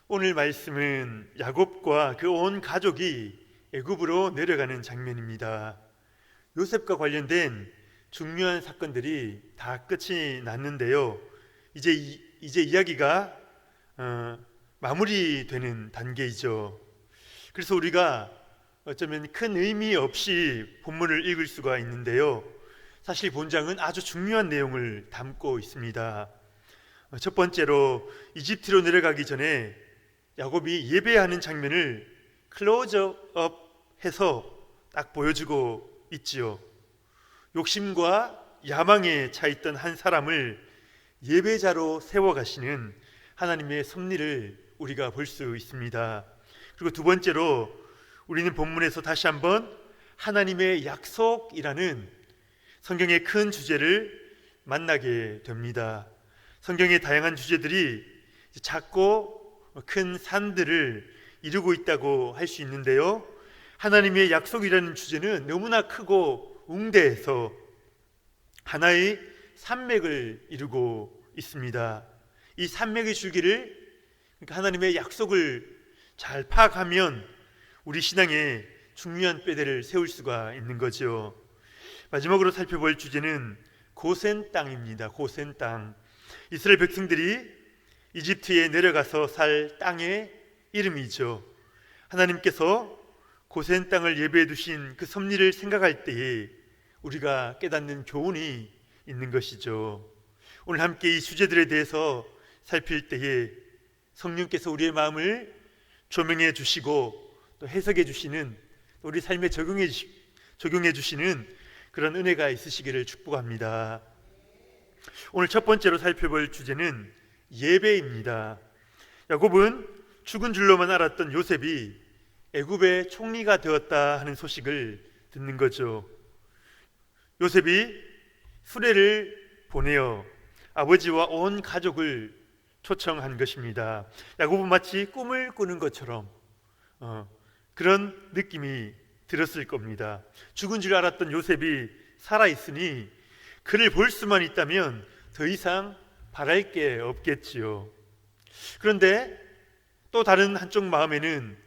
오늘 말씀은 야곱과 그 온 가족이 애굽으로 내려가는 장면입니다. 요셉과 관련된 중요한 사건들이 다 끝이 났는데요. 이제 이야기가 마무리되는 단계이죠. 그래서 우리가 어쩌면 큰 의미 없이 본문을 읽을 수가 있는데요. 사실 본장은 아주 중요한 내용을 담고 있습니다. 첫 번째로 이집트로 내려가기 전에 야곱이 예배하는 장면을 클로즈업 해서 딱 보여주고 있지요. 욕심과 야망에 차 있던 한 사람을 예배자로 세워가시는 하나님의 섭리를 우리가 볼 수 있습니다. 그리고 두 번째로 우리는 본문에서 다시 한번 하나님의 약속이라는 성경의 큰 주제를 만나게 됩니다. 성경의 다양한 주제들이 작고 큰 산들을 이루고 있다고 할 수 있는데요, 하나님의 약속이라는 주제는 너무나 크고 웅대해서 하나의 산맥을 이루고 있습니다. 이 산맥의 줄기를, 그러니까 하나님의 약속을 잘 파악하면 우리 신앙에 중요한 뼈대를 세울 수가 있는 거죠. 마지막으로 살펴볼 주제는 고센 땅입니다. 고센 땅. 이스라엘 백성들이 이집트에 내려가서 살 땅의 이름이죠. 하나님께서 고센 땅을 예배해 두신 그 섭리를 생각할 때에 우리가 깨닫는 교훈이 있는 것이죠. 오늘 함께 이 주제들에 대해서 살필 때에 성령께서 우리의 마음을 조명해 주시고 또 해석해 주시는, 우리 삶에 적용해 주시는 그런 은혜가 있으시기를 축복합니다. 오늘 첫 번째로 살펴볼 주제는 예배입니다. 야곱은 죽은 줄로만 알았던 요셉이 애굽의 총리가 되었다 하는 소식을 듣는 거죠. 요셉이 수레를 보내어 아버지와 온 가족을 초청한 것입니다. 야곱은 마치 꿈을 꾸는 것처럼 그런 느낌이 들었을 겁니다. 죽은 줄 알았던 요셉이 살아있으니 그를 볼 수만 있다면 더 이상 바랄 게 없겠지요. 그런데 또 다른 한쪽 마음에는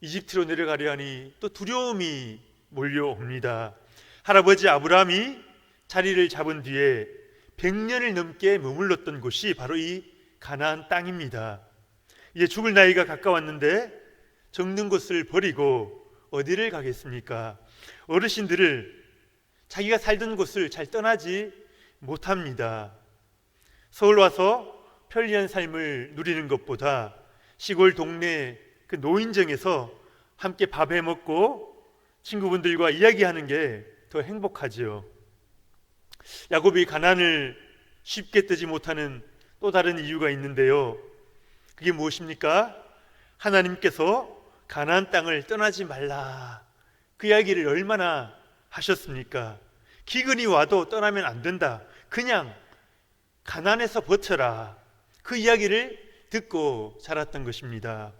이집트로 내려가려 하니 또 두려움이 몰려옵니다. 할아버지 아브라함이 자리를 잡은 뒤에 100년을 넘게 머물렀던 곳이 바로 이 가나안 땅입니다. 이제 죽을 나이가 가까웠는데 적는 곳을 버리고 어디를 가겠습니까? 어르신들을 자기가 살던 곳을 잘 떠나지 못합니다. 서울 와서 편리한 삶을 누리는 것보다 시골 동네 그 노인정에서 함께 밥 해 먹고 친구분들과 이야기하는 게 더 행복하지요. 야곱이 가나안을 쉽게 뜨지 못하는 또 다른 이유가 있는데요. 그게 무엇입니까? 하나님께서 가나안 땅을 떠나지 말라, 그 이야기를 얼마나 하셨습니까? 기근이 와도 떠나면 안 된다, 그냥 가나안에서 버텨라, 그 이야기를 듣고 자랐던 것입니다.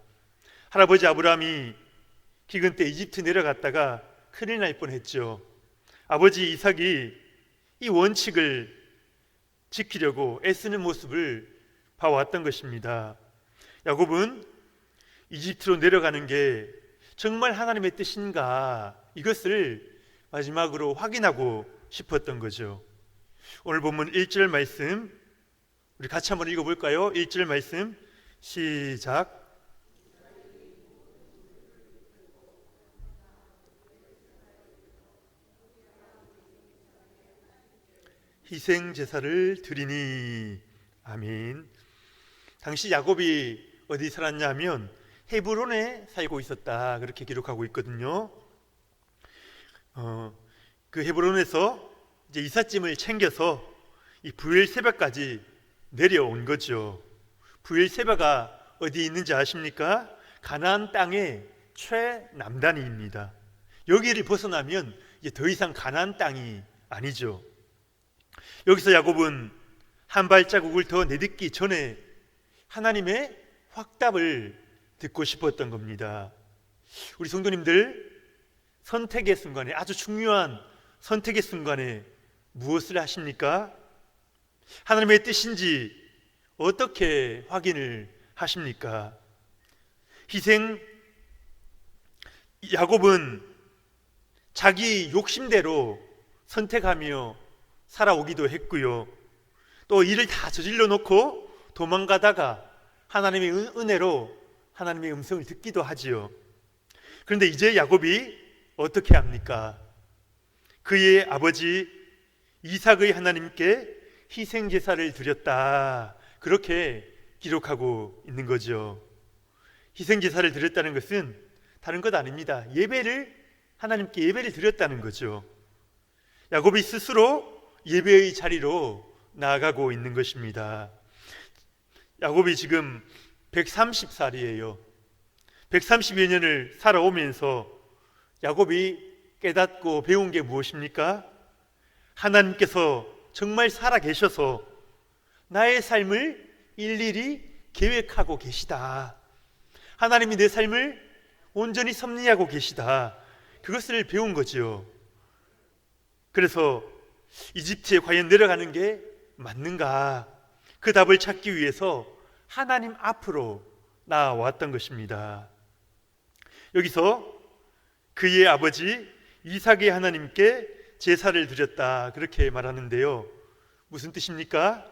할아버지 아브라함이 기근 때 이집트 내려갔다가 큰일 날 뻔했죠. 아버지 이삭이 이 원칙을 지키려고 애쓰는 모습을 봐왔던 것입니다. 야곱은 이집트로 내려가는 게 정말 하나님의 뜻인가, 이것을 마지막으로 확인하고 싶었던 거죠. 오늘 본문 1절 말씀 우리 같이 한번 읽어볼까요? 1절 말씀 시작. 희생 제사를 드리니. 아멘. 당시 야곱이 어디 살았냐면 헤브론에 살고 있었다, 그렇게 기록하고 있거든요. 그 헤브론에서 이제 이삿짐을 챙겨서 이 부엘 세바까지 내려온 거죠. 부엘 세바가 어디 있는지 아십니까? 가나안 땅의 최남단입니다. 여기를 벗어나면 이제 더 이상 가나안 땅이 아니죠. 여기서 야곱은 한 발자국을 더 내딛기 전에 하나님의 확답을 듣고 싶었던 겁니다. 우리 성도님들, 선택의 순간에, 아주 중요한 선택의 순간에 무엇을 하십니까? 하나님의 뜻인지 어떻게 확인을 하십니까? 야곱은 자기 욕심대로 선택하며 살아오기도 했고요. 또 일을 다 저질러 놓고 도망가다가 하나님의 은혜로 하나님의 음성을 듣기도 하지요. 그런데 이제 야곱이 어떻게 합니까? 그의 아버지 이삭의 하나님께 희생 제사를 드렸다, 그렇게 기록하고 있는 거죠. 희생 제사를 드렸다는 것은 다른 것 아닙니다. 하나님께 예배를 드렸다는 거죠. 야곱이 스스로 예배의 자리로 나아가고 있는 것입니다. 야곱이 지금 130살이에요. 130여 년을 살아오면서 야곱이 깨닫고 배운 게 무엇입니까? 하나님께서 정말 살아계셔서 나의 삶을 일일이 계획하고 계시다. 하나님이 내 삶을 온전히 섭리하고 계시다. 그것을 배운 거죠. 그래서 이집트에 과연 내려가는 게 맞는가? 그 답을 찾기 위해서 하나님 앞으로 나아왔던 것입니다. 여기서 그의 아버지 이삭의 하나님께 제사를 드렸다, 그렇게 말하는데요. 무슨 뜻입니까?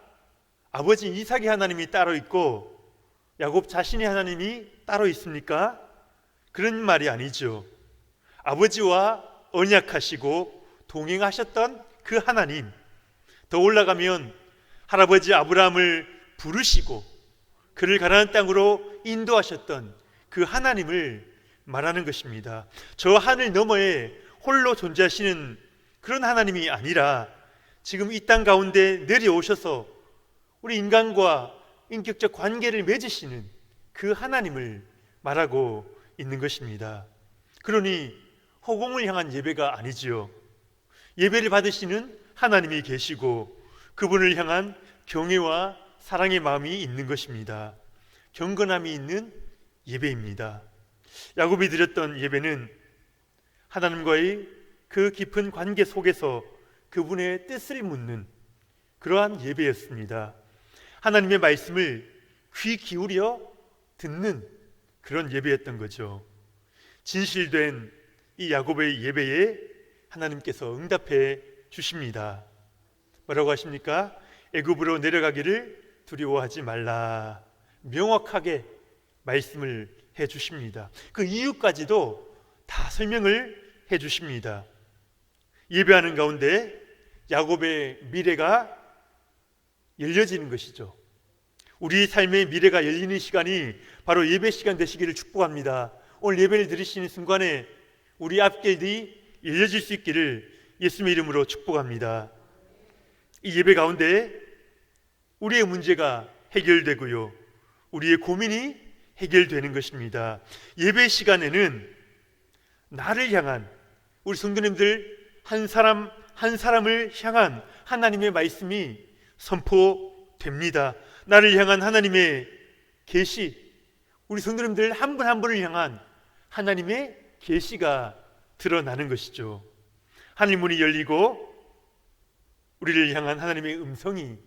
아버지 이삭의 하나님이 따로 있고 야곱 자신의 하나님이 따로 있습니까? 그런 말이 아니죠. 아버지와 언약하시고 동행하셨던 그 하나님, 더 올라가면 할아버지 아브라함을 부르시고 그를 가나안 땅으로 인도하셨던 그 하나님을 말하는 것입니다. 저 하늘 너머에 홀로 존재하시는 그런 하나님이 아니라 지금 이 땅 가운데 내려오셔서 우리 인간과 인격적 관계를 맺으시는 그 하나님을 말하고 있는 것입니다. 그러니 허공을 향한 예배가 아니지요. 예배를 받으시는 하나님이 계시고 그분을 향한 경외와 사랑의 마음이 있는 것입니다. 경건함이 있는 예배입니다. 야곱이 드렸던 예배는 하나님과의 그 깊은 관계 속에서 그분의 뜻을 묻는 그러한 예배였습니다. 하나님의 말씀을 귀 기울여 듣는 그런 예배였던 거죠. 진실된 이 야곱의 예배에 하나님께서 응답해 주십니다. 뭐라고 하십니까? 애굽으로 내려가기를 두려워하지 말라, 명확하게 말씀을 해 주십니다. 그 이유까지도 다 설명을 해 주십니다. 예배하는 가운데 야곱의 미래가 열려지는 것이죠. 우리 삶의 미래가 열리는 시간이 바로 예배 시간 되시기를 축복합니다. 오늘 예배를 드리시는 순간에 우리 앞길이 열려질 수 있기를 예수님의 이름으로 축복합니다. 이 예배 가운데 우리의 문제가 해결되고요, 우리의 고민이 해결되는 것입니다. 예배 시간에는 나를 향한, 우리 성도님들 한 사람 한 사람을 향한 하나님의 말씀이 선포됩니다. 나를 향한 하나님의 계시, 우리 성도님들 한 분 한 분을 향한 하나님의 계시가 드러나는 것이죠. 하늘 문이 열리고 우리를 향한 하나님의 음성이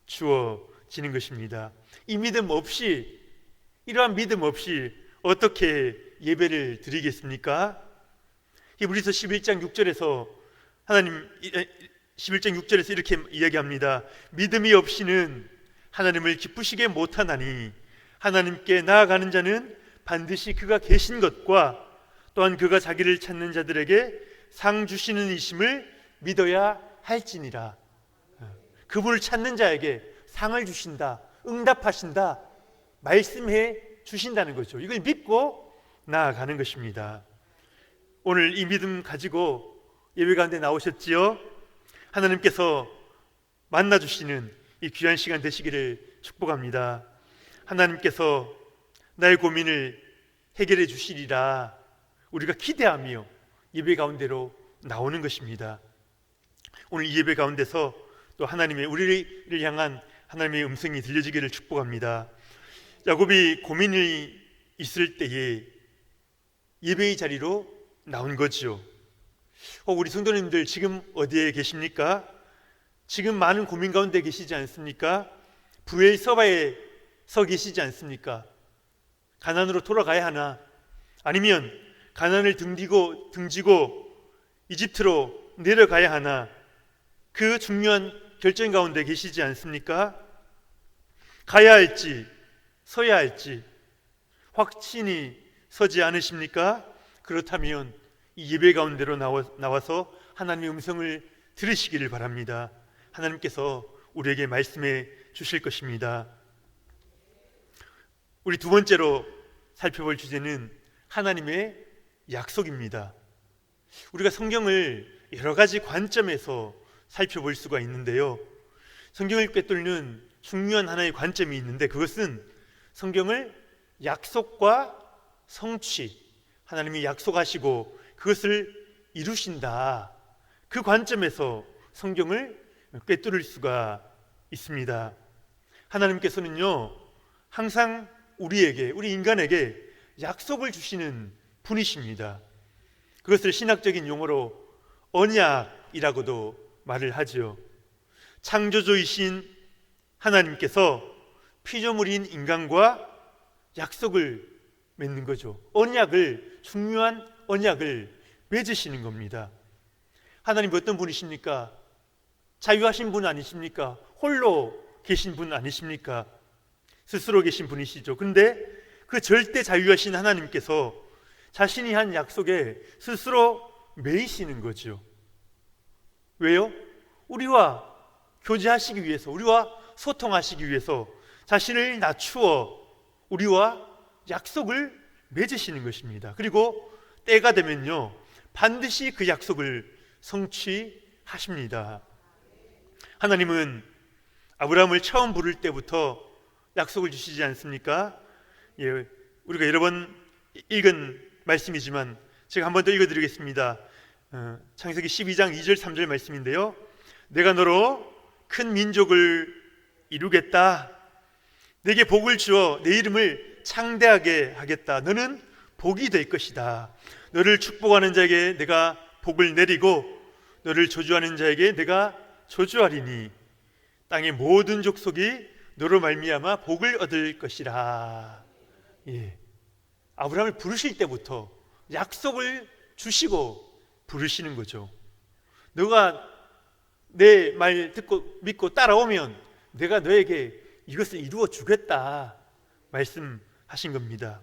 주어지는 것입니다. 이 믿음 없이, 이러한 믿음 없이 어떻게 예배를 드리겠습니까? 히브리서 11장 6절에서 11장 6절에서 이렇게 이야기합니다. 믿음이 없이는 하나님을 기쁘시게 못하나니 하나님께 나아가는 자는 반드시 그가 계신 것과 또한 그가 자기를 찾는 자들에게 상 주시는 이심을 믿어야 할지니라. 그분을 찾는 자에게 상을 주신다, 응답하신다, 말씀해 주신다는 거죠. 이걸 믿고 나아가는 것입니다. 오늘 이 믿음 가지고 예배 가운데 나오셨지요? 하나님께서 만나주시는 이 귀한 시간 되시기를 축복합니다. 하나님께서 나의 고민을 해결해 주시리라 우리가 기대하며 예배 가운데로 나오는 것입니다. 오늘 이 예배 가운데서 또 하나님의, 우리를 향한 하나님의 음성이 들려지기를 축복합니다. 야곱이 고민이 있을 때에 예배의 자리로 나온 거죠. 우리 성도님들 지금 어디에 계십니까? 지금 많은 고민 가운데 계시지 않습니까? 부엘서바에 서 계시지 않습니까? 가나안으로 돌아가야 하나? 아니면 가나안을 등지고 이집트로 내려가야 하나? 그 중요한 결정 가운데 계시지 않습니까? 가야 할지 서야 할지 확신이 서지 않으십니까? 그렇다면 이 예배 가운데로 나와서 하나님의 음성을 들으시기를 바랍니다. 하나님께서 우리에게 말씀해 주실 것입니다. 우리 두 번째로 살펴볼 주제는 하나님의 약속입니다. 우리가 성경을 여러 가지 관점에서 살펴볼 수가 있는데요, 성경을 꿰뚫는 중요한 하나의 관점이 있는데, 그것은 성경을 약속과 성취, 하나님이 약속하시고 그것을 이루신다, 그 관점에서 성경을 꿰뚫을 수가 있습니다. 하나님께서는요, 항상 우리 인간에게 약속을 주시는 분이십니다. 그것을 신학적인 용어로 언약이라고도 말을 하죠. 창조주이신 하나님께서 피조물인 인간과 약속을 맺는 거죠. 중요한 언약을 맺으시는 겁니다. 하나님 어떤 분이십니까? 자유하신 분 아니십니까? 홀로 계신 분 아니십니까? 스스로 계신 분이시죠. 그런데 그 절대 자유하신 하나님께서 자신이 한 약속에 스스로 매이시는 거죠. 왜요? 우리와 교제하시기 위해서, 우리와 소통하시기 위해서 자신을 낮추어 우리와 약속을 맺으시는 것입니다. 그리고 때가 되면요, 반드시 그 약속을 성취하십니다. 하나님은 아브라함을 처음 부를 때부터 약속을 주시지 않습니까? 예, 우리가 여러 번 읽은 말씀이지만 제가 한 번 더 읽어드리겠습니다. 창세기 12장 2절 3절 말씀인데요, 내가 너로 큰 민족을 이루겠다. 내게 복을 주어 내 이름을 창대하게 하겠다. 너는 복이 될 것이다. 너를 축복하는 자에게 내가 복을 내리고 너를 저주하는 자에게 내가 저주하리니 땅의 모든 족속이 너로 말미암아 복을 얻을 것이라. 예. 아브라함을 부르실 때부터 약속을 주시고 부르시는 거죠. 너가 내 말 듣고 믿고 따라오면 내가 너에게 이것을 이루어 주겠다 말씀하신 겁니다.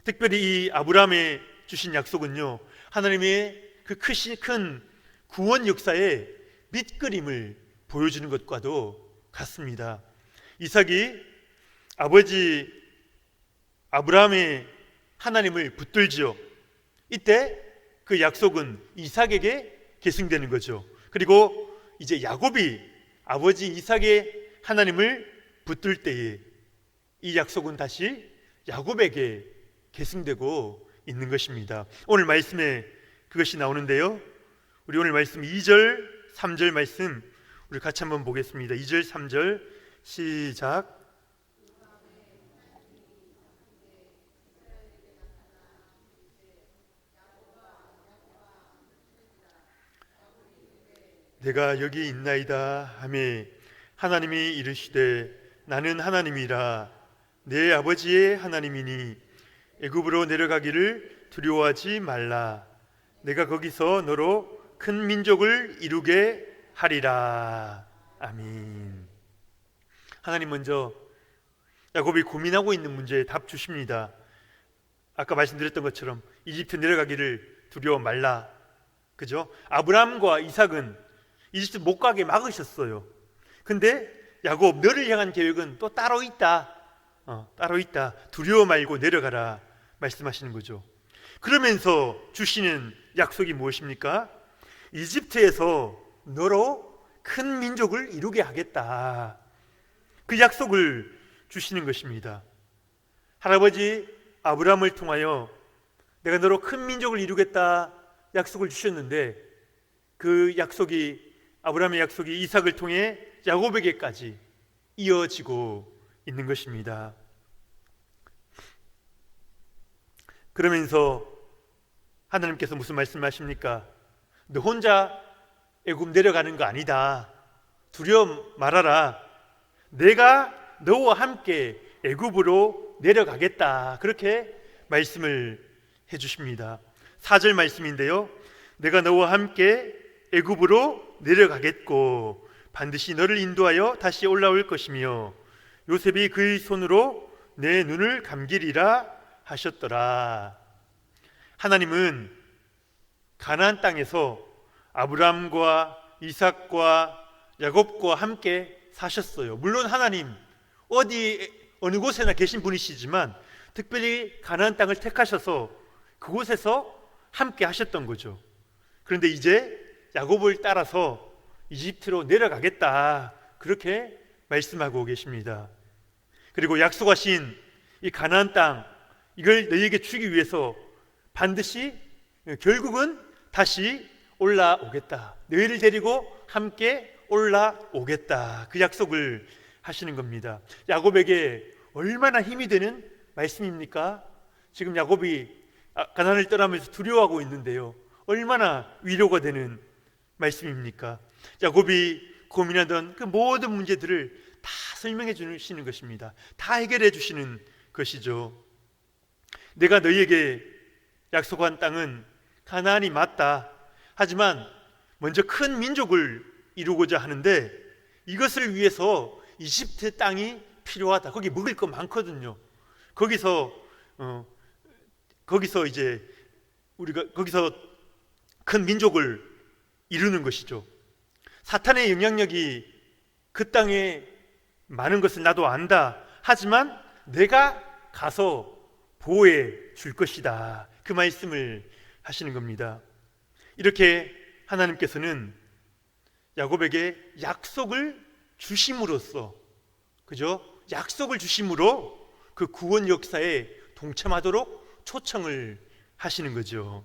특별히 이 아브라함에 주신 약속은요, 하나님의 그 큰 구원 역사의 밑그림을 보여주는 것과도 같습니다. 이삭이 아버지 아브라함의 하나님을 붙들지요. 이때 그 약속은 이삭에게 계승되는 거죠. 그리고 이제 야곱이 아버지 이삭의 하나님을 붙들 때에 이 약속은 다시 야곱에게 계승되고 있는 것입니다. 오늘 말씀에 그것이 나오는데요, 우리 오늘 말씀 2절 3절 말씀 우리 같이 한번 보겠습니다. 2절 3절 시작. 내가 여기 있나이다 하매 하나님이 이르시되 나는 하나님이라 내 아버지의 하나님이니 애굽으로 내려가기를 두려워하지 말라. 내가 거기서 너로 큰 민족을 이루게 하리라. 아멘. 하나님 먼저 야곱이 고민하고 있는 문제에 답 주십니다. 아까 말씀드렸던 것처럼 이집트 내려가기를 두려워 말라. 그죠? 아브라함과 이삭은 이집트 못 가게 막으셨어요. 근데 야곱, 너를 향한 계획은 또 따로 있다. 따로 있다. 두려워 말고 내려가라 말씀하시는 거죠. 그러면서 주시는 약속이 무엇입니까? 이집트에서 너로 큰 민족을 이루게 하겠다. 그 약속을 주시는 것입니다. 할아버지 아브라함을 통하여 내가 너로 큰 민족을 이루겠다 약속을 주셨는데, 그 약속이, 아브라함의 약속이 이삭을 통해 야곱에게까지 이어지고 있는 것입니다. 그러면서 하나님께서 무슨 말씀하십니까? 너 혼자 애굽 내려가는 거 아니다. 두려움 말아라. 내가 너와 함께 애굽으로 내려가겠다, 그렇게 말씀을 해주십니다. 4절 말씀인데요, 내가 너와 함께 애굽으로 내려가겠고 반드시 너를 인도하여 다시 올라올 것이며 요셉이 그의 손으로 내 눈을 감기리라 하셨더라. 하나님은 가나안 땅에서 아브라함과 이삭과 야곱과 함께 사셨어요. 물론 하나님 어느 곳에나 계신 분이시지만 특별히 가나안 땅을 택하셔서 그곳에서 함께 하셨던 거죠. 그런데 이제 야곱을 따라서 이집트로 내려가겠다, 그렇게 말씀하고 계십니다. 그리고 약속하신 이 가나안 땅, 이걸 너희에게 주기 위해서 반드시 결국은 다시 올라오겠다, 너희를 데리고 함께 올라오겠다, 그 약속을 하시는 겁니다. 야곱에게 얼마나 힘이 되는 말씀입니까? 지금 야곱이 가나안을 떠나면서 두려워하고 있는데요, 얼마나 위로가 되는 말씀입니까? 야곱이 고민하던 그 모든 문제들을 다 설명해 주시는 것입니다. 다 해결해 주시는 것이죠. 내가 너희에게 약속한 땅은 가나안이 맞다. 하지만 먼저 큰 민족을 이루고자 하는데 이것을 위해서 이집트 땅이 필요하다. 거기 먹을 거 많거든요. 거기서 이제 우리가 거기서 큰 민족을 이루는 것이죠. 사탄의 영향력이 그 땅에 많은 것을 나도 안다. 하지만 내가 가서 보호해 줄 것이다, 그 말씀을 하시는 겁니다. 이렇게 하나님께서는 야곱에게 약속을 주심으로써, 그죠? 약속을 주심으로 그 구원 역사에 동참하도록 초청을 하시는 거죠.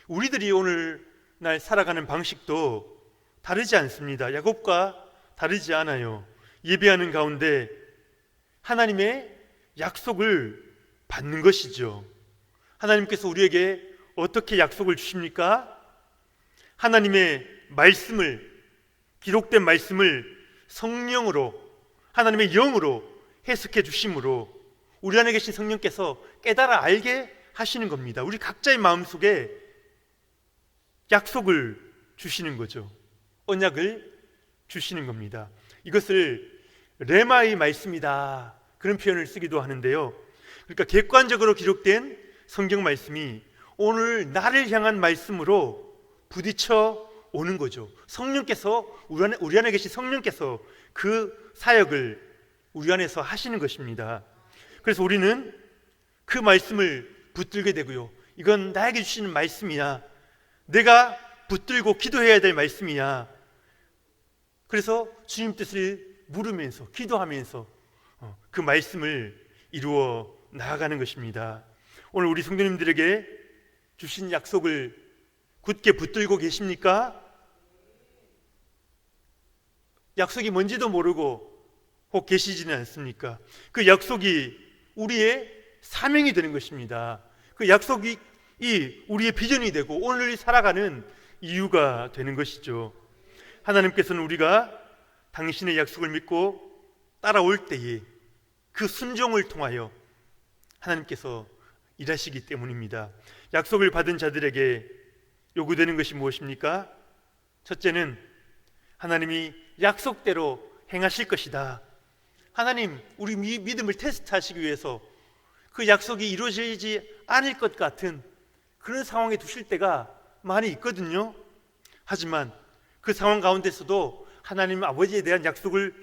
우리들이 오늘날 살아가는 방식도 다르지 않습니다. 야곱과 다르지 않아요. 예배하는 가운데 하나님의 약속을 받는 것이죠. 하나님께서 우리에게 어떻게 약속을 주십니까? 하나님의 말씀을, 기록된 말씀을 성령으로, 하나님의 영으로 해석해 주심으로 우리 안에 계신 성령께서 깨달아 알게 하시는 겁니다. 우리 각자의 마음속에 약속을 주시는 거죠. 언약을 주시는 겁니다. 이것을 레마의 말씀이다, 그런 표현을 쓰기도 하는데요. 그러니까 객관적으로 기록된 성경 말씀이 오늘 나를 향한 말씀으로 부딪혀 오는 거죠. 성령께서 우리 안에 계신 성령께서 그 사역을 우리 안에서 하시는 것입니다. 그래서 우리는 그 말씀을 붙들게 되고요, 이건 나에게 주시는 말씀이야, 내가 붙들고 기도해야 될 말씀이야. 그래서 주님 뜻을 물으면서 기도하면서 그 말씀을 이루어 나아가는 것입니다. 오늘 우리 성도님들에게 주신 약속을 굳게 붙들고 계십니까? 약속이 뭔지도 모르고 혹 계시지는 않습니까? 그 약속이 우리의 사명이 되는 것입니다. 그 약속이 우리의 비전이 되고 오늘 살아가는 이유가 되는 것이죠. 하나님께서는 우리가 당신의 약속을 믿고 따라올 때에 그 순종을 통하여 하나님께서 일하시기 때문입니다. 약속을 받은 자들에게 요구되는 것이 무엇입니까? 첫째는 하나님이 약속대로 행하실 것이다. 하나님, 우리 믿음을 테스트하시기 위해서 그 약속이 이루어지지 않을 것 같은 그런 상황에 두실 때가 많이 있거든요. 하지만 그 상황 가운데서도 하나님 아버지에 대한 약속을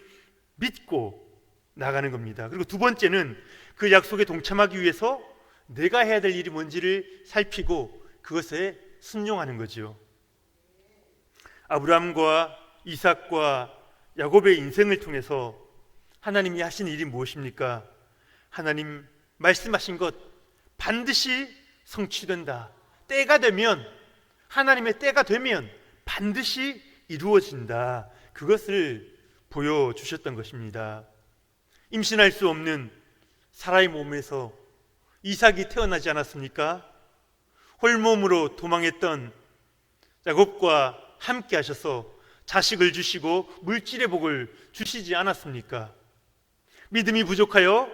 믿고 나가는 겁니다. 그리고 두 번째는 그 약속에 동참하기 위해서 내가 해야 될 일이 뭔지를 살피고 그것에 순종하는 거죠. 아브라함과 이삭과 야곱의 인생을 통해서 하나님이 하신 일이 무엇입니까? 하나님 말씀하신 것 반드시 성취된다. 때가 되면, 하나님의 때가 되면 반드시 이루어진다. 그것을 보여주셨던 것입니다. 임신할 수 없는 사라의 몸에서 이삭이 태어나지 않았습니까? 홀몸으로 도망했던 야곱과 함께 하셔서 자식을 주시고 물질의 복을 주시지 않았습니까? 믿음이 부족하여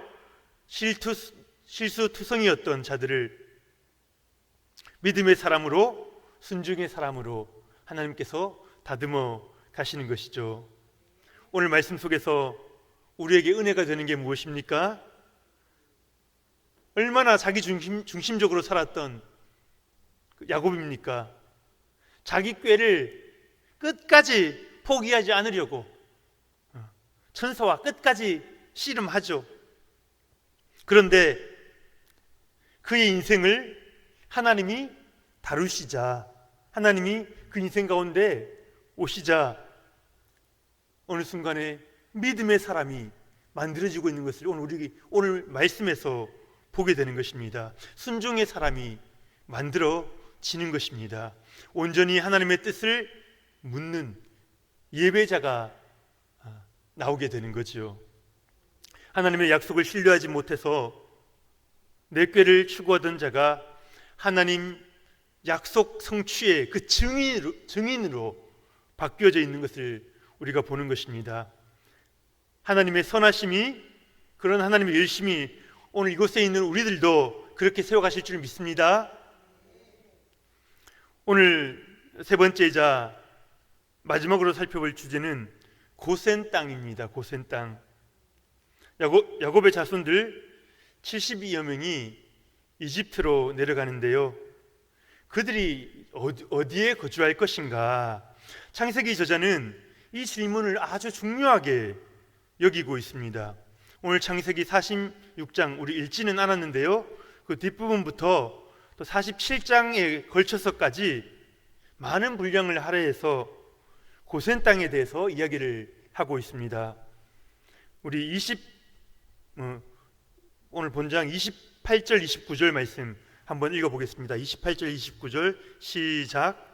실수투성이었던 자들을 믿음의 사람으로, 순종의 사람으로 하나님께서 다듬어 가시는 것이죠. 오늘 말씀 속에서 우리에게 은혜가 되는 게 무엇입니까? 얼마나 자기 중심적으로 살았던 야곱입니까? 자기 꾀를 끝까지 포기하지 않으려고 천사와 끝까지 씨름하죠. 그런데 그의 인생을 하나님이 다루시자, 하나님이 그 인생 가운데 오시자 어느 순간에 믿음의 사람이 만들어지고 있는 것을 오늘 말씀에서 보게 되는 것입니다. 순종의 사람이 만들어지는 것입니다. 온전히 하나님의 뜻을 묻는 예배자가 나오게 되는 거죠. 하나님의 약속을 신뢰하지 못해서 내 꾀를 추구하던 자가 하나님 약속 성취의 그 증인으로 바뀌어져 있는 것을 우리가 보는 것입니다. 하나님의 선하심이, 그런 하나님의 열심이 오늘 이곳에 있는 우리들도 그렇게 세워가실 줄 믿습니다. 오늘 세 번째이자 마지막으로 살펴볼 주제는 고센 땅입니다. 고센 땅. 야곱의 자손들 72여 명이 이집트로 내려가는데요. 그들이 어디에 거주할 것인가? 창세기 저자는 이 질문을 아주 중요하게 여기고 있습니다. 오늘 창세기 46장 우리 읽지는 않았는데요, 그 뒷부분부터 또 47장에 걸쳐서까지 많은 분량을 할애해서 고센 땅에 대해서 이야기를 하고 있습니다. 우리 오늘 본장 28절 29절 말씀 한번 읽어보겠습니다. 28절 29절 시작.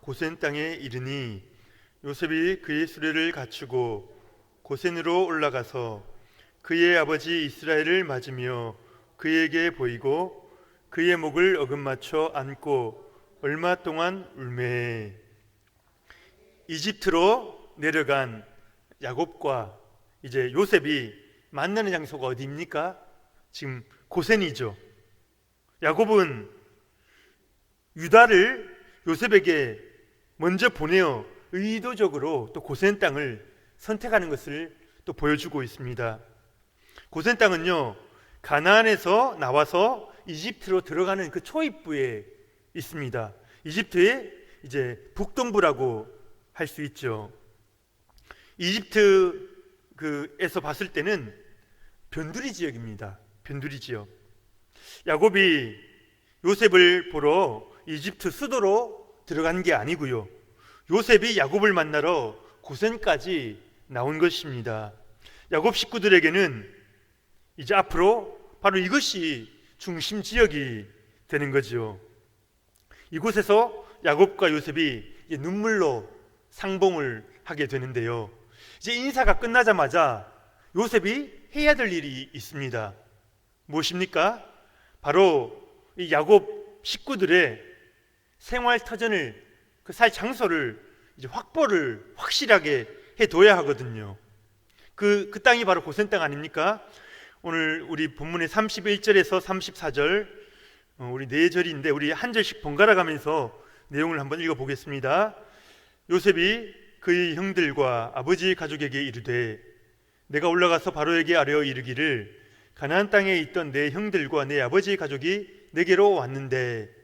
고센 땅에 이르니 요셉이 그의 수레를 갖추고 고센으로 올라가서 그의 아버지 이스라엘을 맞으며 그에게 보이고 그의 목을 어긋맞춰 안고 얼마 동안 울매. 이집트로 내려간 야곱과 이제 요셉이 만나는 장소가 어디입니까? 지금 고센이죠. 야곱은 유다를 요셉에게 먼저 보내어 의도적으로 또 고센 땅을 선택하는 것을 또 보여주고 있습니다. 고센 땅은요, 가나안에서 나와서 이집트로 들어가는 그 초입부에 있습니다. 이집트의 이제 북동부라고 할 수 있죠. 이집트에서 봤을 때는 변두리 지역입니다. 변두리 지역. 야곱이 요셉을 보러 이집트 수도로 들어간 게 아니고요, 요셉이 야곱을 만나러 고센까지 나온 것입니다. 야곱 식구들에게는 이제 앞으로 바로 이것이 중심 지역이 되는 거죠. 이곳에서 야곱과 요셉이 이제 눈물로 상봉을 하게 되는데요, 이제 인사가 끝나자마자 요셉이 해야 될 일이 있습니다. 무엇입니까? 바로 이 야곱 식구들의 생활 터전을, 그 살 장소를 이제 확보를 확실하게 해둬야 하거든요. 그 땅이 바로 고센 땅 아닙니까? 오늘 우리 본문의 31절에서 34절, 우리 네 절인데 우리 한 절씩 번갈아 가면서 내용을 한번 읽어보겠습니다. 요셉이 그의 형들과 아버지 가족에게 이르되 내가 올라가서 바로에게 아뢰어 이르기를 가나안 땅에 있던 내 형들과 내 아버지 가족이 내게로 왔는데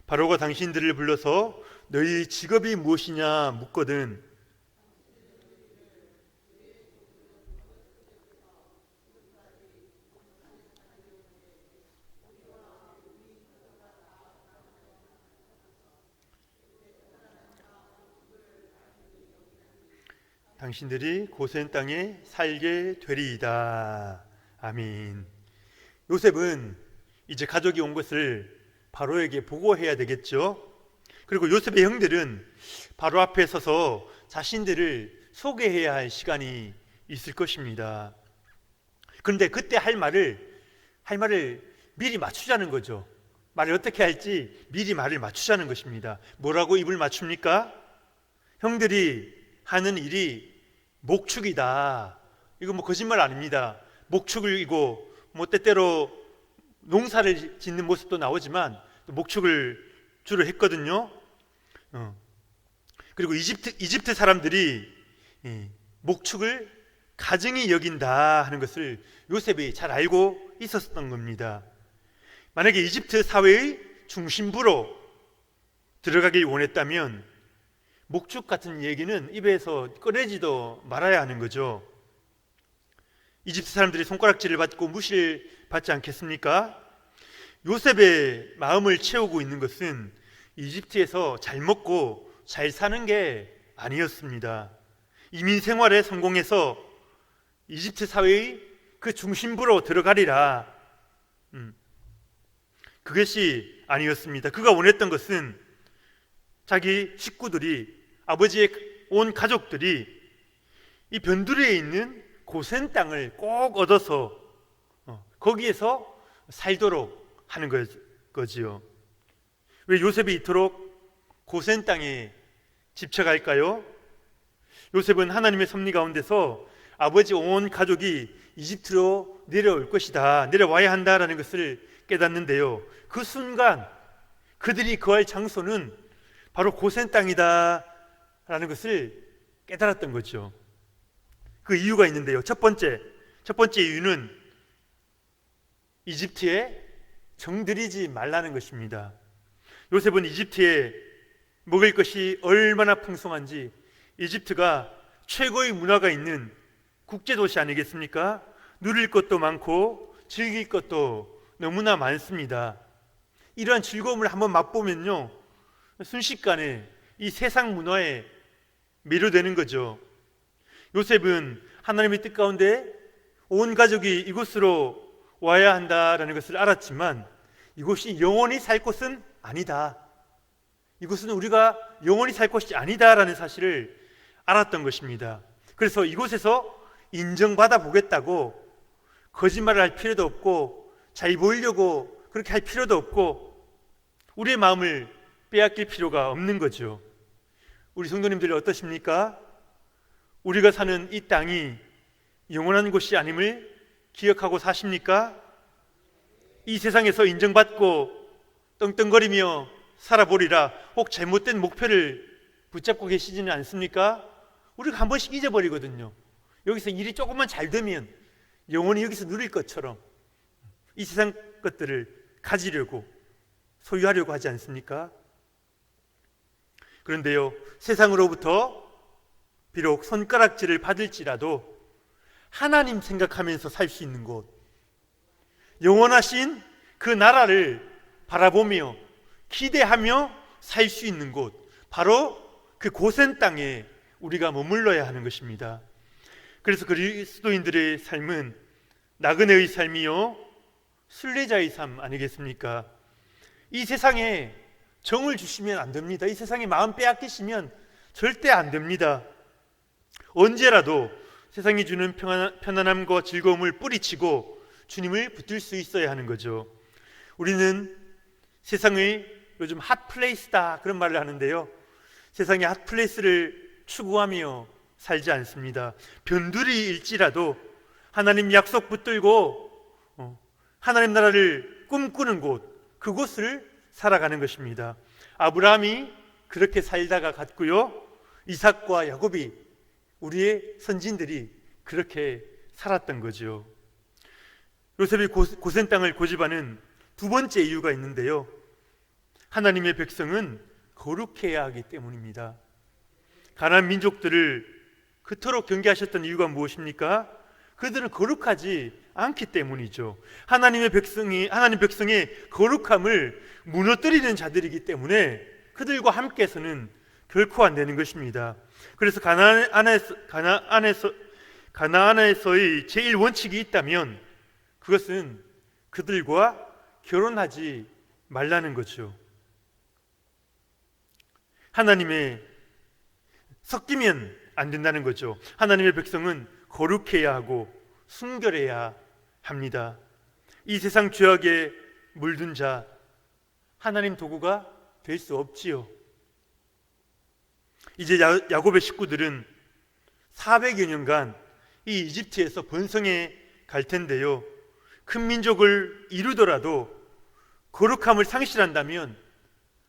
바로가 당신들을 불러서 너희 직업이 무엇이냐 묻거든 당신들이 고센 땅에 살게 되리이다. 아멘. 요셉은 이제 가족이 온 것을 바로에게 보고해야 되겠죠. 그리고 요셉의 형들은 바로 앞에 서서 자신들을 소개해야 할 시간이 있을 것입니다. 그런데 그때 할 말을 미리 맞추자는 거죠. 말을 어떻게 할지 미리 말을 맞추자는 것입니다. 뭐라고 입을 맞춥니까? 형들이 하는 일이 목축이다. 이거 뭐 거짓말 아닙니다. 목축이고 뭐 때때로 농사를 짓는 모습도 나오지만 목축을 주로 했거든요. 그리고 이집트 사람들이 목축을 가증히 여긴다 하는 것을 요셉이 잘 알고 있었던 겁니다. 만약에 이집트 사회의 중심부로 들어가길 원했다면 목축 같은 얘기는 입에서 꺼내지도 말아야 하는 거죠. 이집트 사람들이 손가락질을 받고 무시를 받지 않겠습니까? 요셉의 마음을 채우고 있는 것은 이집트에서 잘 먹고 잘 사는 게 아니었습니다. 이민 생활에 성공해서 이집트 사회의 그 중심부로 들어가리라. 그것이 아니었습니다. 그가 원했던 것은 자기 식구들이, 아버지의 온 가족들이 이 변두리에 있는 고센 땅을 꼭 얻어서 거기에서 살도록 하는 거지요. 왜 요셉이 이토록 고센 땅에 집착할까요? 요셉은 하나님의 섭리 가운데서 아버지 온 가족이 이집트로 내려올 것이다, 내려와야 한다라는 것을 깨닫는데요, 그 순간 그들이 거할 장소는 바로 고센 땅이다 라는 것을 깨달았던 거죠. 그 이유가 있는데요, 첫 번째 이유는 이집트에 정들이지 말라는 것입니다. 요셉은 이집트에 먹을 것이 얼마나 풍성한지, 이집트가 최고의 문화가 있는 국제도시 아니겠습니까? 누릴 것도 많고 즐길 것도 너무나 많습니다. 이러한 즐거움을 한번 맛보면요, 순식간에 이 세상 문화에 매료되는 거죠. 요셉은 하나님의 뜻 가운데 온 가족이 이곳으로 와야 한다라는 것을 알았지만 이곳이 영원히 살 곳은 아니다, 이곳은 우리가 영원히 살 곳이 아니다라는 사실을 알았던 것입니다. 그래서 이곳에서 인정받아 보겠다고 거짓말을 할 필요도 없고 잘 보이려고 그렇게 할 필요도 없고 우리의 마음을 빼앗길 필요가 없는 거죠. 우리 성도님들이 어떠십니까? 우리가 사는 이 땅이 영원한 곳이 아님을 기억하고 사십니까? 이 세상에서 인정받고 떵떵거리며 살아보리라 혹 잘못된 목표를 붙잡고 계시지는 않습니까? 우리가 한 번씩 잊어버리거든요. 여기서 일이 조금만 잘 되면 영원히 여기서 누릴 것처럼 이 세상 것들을 가지려고 소유하려고 하지 않습니까? 그런데요, 세상으로부터 비록 손가락질을 받을지라도 하나님 생각하면서 살 수 있는 곳, 영원하신 그 나라를 바라보며 기대하며 살 수 있는 곳, 바로 그 고센 땅에 우리가 머물러야 하는 것입니다. 그래서 그리스도인들의 삶은 나그네의 삶이요 순례자의 삶 아니겠습니까? 이 세상에 정을 주시면 안 됩니다. 이 세상에 마음 빼앗기시면 절대 안 됩니다. 언제라도 세상이 주는 편안함과 즐거움을 뿌리치고 주님을 붙들 수 있어야 하는 거죠. 우리는 세상의 요즘 핫플레이스다 그런 말을 하는데요, 세상의 핫플레이스를 추구하며 살지 않습니다. 변두리일지라도 하나님 약속 붙들고 하나님 나라를 꿈꾸는 곳, 그곳을 살아가는 것입니다. 아브라함이 그렇게 살다가 갔고요, 이삭과 야곱이, 우리의 선진들이 그렇게 살았던 거죠. 요셉이 고센 땅을 고집하는 두 번째 이유가 있는데요, 하나님의 백성은 거룩해야 하기 때문입니다. 가나안 민족들을 그토록 경계하셨던 이유가 무엇입니까? 그들은 거룩하지 않기 때문이죠. 하나님 백성의 거룩함을 무너뜨리는 자들이기 때문에 그들과 함께서는 결코 안 되는 것입니다. 그래서 가나안에서의 제일 원칙이 있다면 그것은 그들과 결혼하지 말라는 거죠. 하나님의 섞이면 안 된다는 거죠. 하나님의 백성은 거룩해야 하고 순결해야 합니다. 이 세상 죄악에 물든 자, 하나님 도구가 될 수 없지요. 이제 야곱의 식구들은 400여 년간 이 이집트에서 번성해 갈 텐데요, 큰 민족을 이루더라도 거룩함을 상실한다면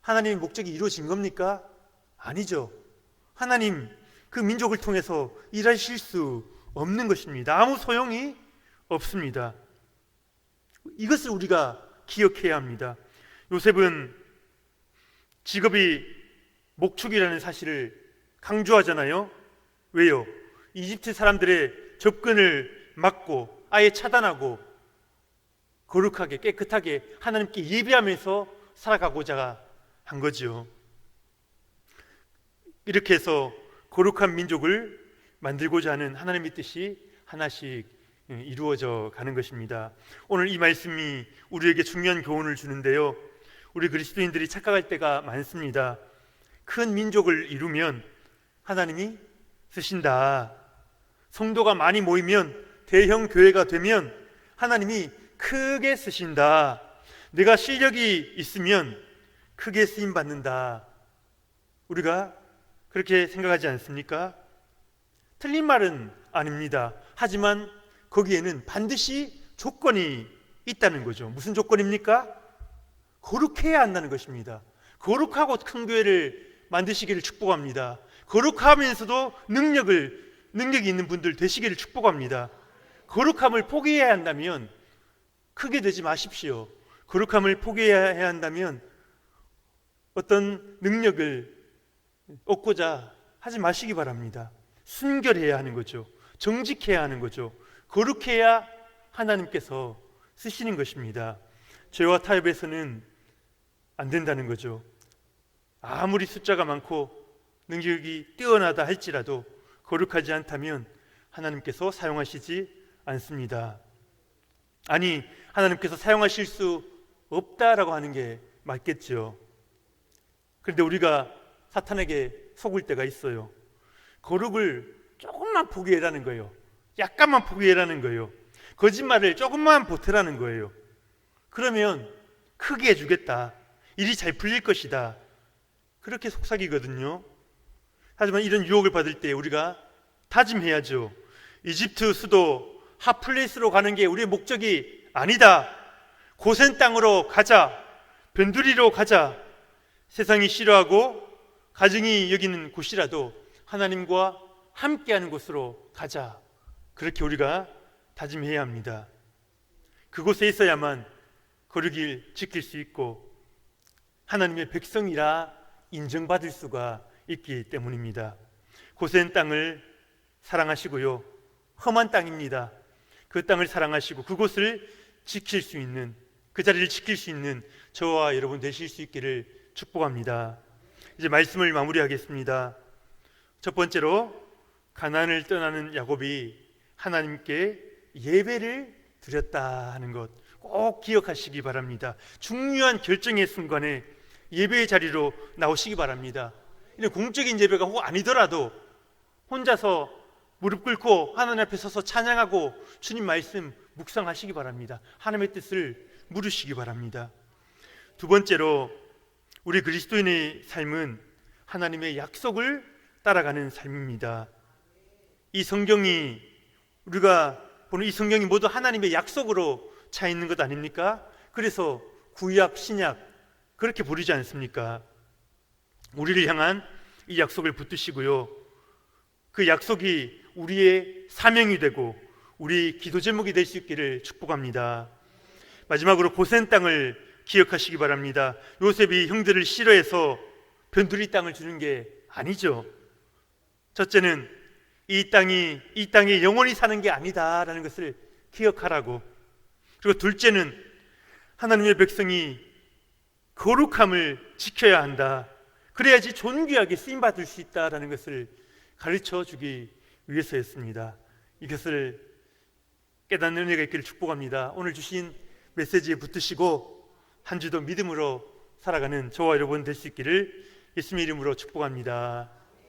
하나님의 목적이 이루어진 겁니까? 아니죠. 하나님 그 민족을 통해서 일하실 수 없는 것입니다. 아무 소용이 없습니다. 이것을 우리가 기억해야 합니다. 요셉은 직업이 목축이라는 사실을 강조하잖아요. 왜요? 이집트 사람들의 접근을 막고 아예 차단하고 거룩하게 깨끗하게 하나님께 예배하면서 살아가고자 한 거죠. 이렇게 해서 거룩한 민족을 만들고자 하는 하나님의 뜻이 하나씩 이루어져 가는 것입니다. 오늘 이 말씀이 우리에게 중요한 교훈을 주는데요, 우리 그리스도인들이 착각할 때가 많습니다. 큰 민족을 이루면 하나님이 쓰신다. 성도가 많이 모이면, 대형 교회가 되면 하나님이 크게 쓰신다. 내가 실력이 있으면 크게 쓰임 받는다. 우리가 그렇게 생각하지 않습니까? 틀린 말은 아닙니다. 하지만 거기에는 반드시 조건이 있다는 거죠. 무슨 조건입니까? 거룩해야 한다는 것입니다. 거룩하고 큰 교회를 만드시기를 축복합니다. 거룩하면서도 능력이 있는 분들 되시기를 축복합니다. 거룩함을 포기해야 한다면 크게 되지 마십시오. 거룩함을 포기해야 한다면 어떤 능력을 얻고자 하지 마시기 바랍니다. 순결해야 하는 거죠. 정직해야 하는 거죠. 거룩해야 하나님께서 쓰시는 것입니다. 죄와 타협에서는 안 된다는 거죠. 아무리 숫자가 많고 능력이 뛰어나다 할지라도 거룩하지 않다면 하나님께서 사용하시지 않습니다. 아니, 하나님께서 사용하실 수 없다라고 하는 게 맞겠죠. 그런데 우리가 사탄에게 속을 때가 있어요. 거룩을 조금만 포기해라는 거예요. 약간만 포기해라는 거예요. 거짓말을 조금만 보태라는 거예요. 그러면 크게 해주겠다. 일이 잘 풀릴 것이다. 그렇게 속삭이거든요. 하지만 이런 유혹을 받을 때 우리가 다짐해야죠. 이집트 수도 핫플레이스로 가는 게 우리의 목적이 아니다. 고센 땅으로 가자. 변두리로 가자. 세상이 싫어하고 가정이 여기는 곳이라도 하나님과 함께하는 곳으로 가자. 그렇게 우리가 다짐해야 합니다. 그곳에 있어야만 거룩을 지킬 수 있고 하나님의 백성이라 인정받을 수가 있기 때문입니다. 고센 땅을 사랑하시고요, 험한 땅입니다. 그 땅을 사랑하시고 그곳을 지킬 수 있는, 그 자리를 지킬 수 있는 저와 여러분 되실 수 있기를 축복합니다. 이제 말씀을 마무리하겠습니다. 첫 번째로, 가나안을 떠나는 야곱이 하나님께 예배를 드렸다 하는 것 꼭 기억하시기 바랍니다. 중요한 결정의 순간에 예배의 자리로 나오시기 바랍니다. 이런 공적인 예배가 혹 아니더라도 혼자서 무릎 꿇고 하나님 앞에 서서 찬양하고 주님 말씀 묵상하시기 바랍니다. 하나님의 뜻을 물으시기 바랍니다. 두 번째로, 우리 그리스도인의 삶은 하나님의 약속을 따라가는 삶입니다. 이 성경이, 우리가 보는 이 성경이 모두 하나님의 약속으로 차 있는 것 아닙니까? 그래서 구약, 신약 그렇게 부르지 않습니까? 우리를 향한 이 약속을 붙드시고요, 그 약속이 우리의 사명이 되고 우리 기도 제목이 될 수 있기를 축복합니다. 마지막으로 고센 땅을 기억하시기 바랍니다. 요셉이 형들을 싫어해서 변두리 땅을 주는 게 아니죠. 첫째는 이 땅에 영원히 사는 게 아니다라는 것을 기억하라고. 그리고 둘째는 하나님의 백성이 거룩함을 지켜야 한다. 그래야지 존귀하게 쓰임받을 수 있다라는 것을 가르쳐 주기 위해서였습니다. 이것을 깨닫는 은혜가 있기를 축복합니다. 오늘 주신 메시지에 붙드시고 한 주도 믿음으로 살아가는 저와 여러분 될 수 있기를 예수님의 이름으로 축복합니다.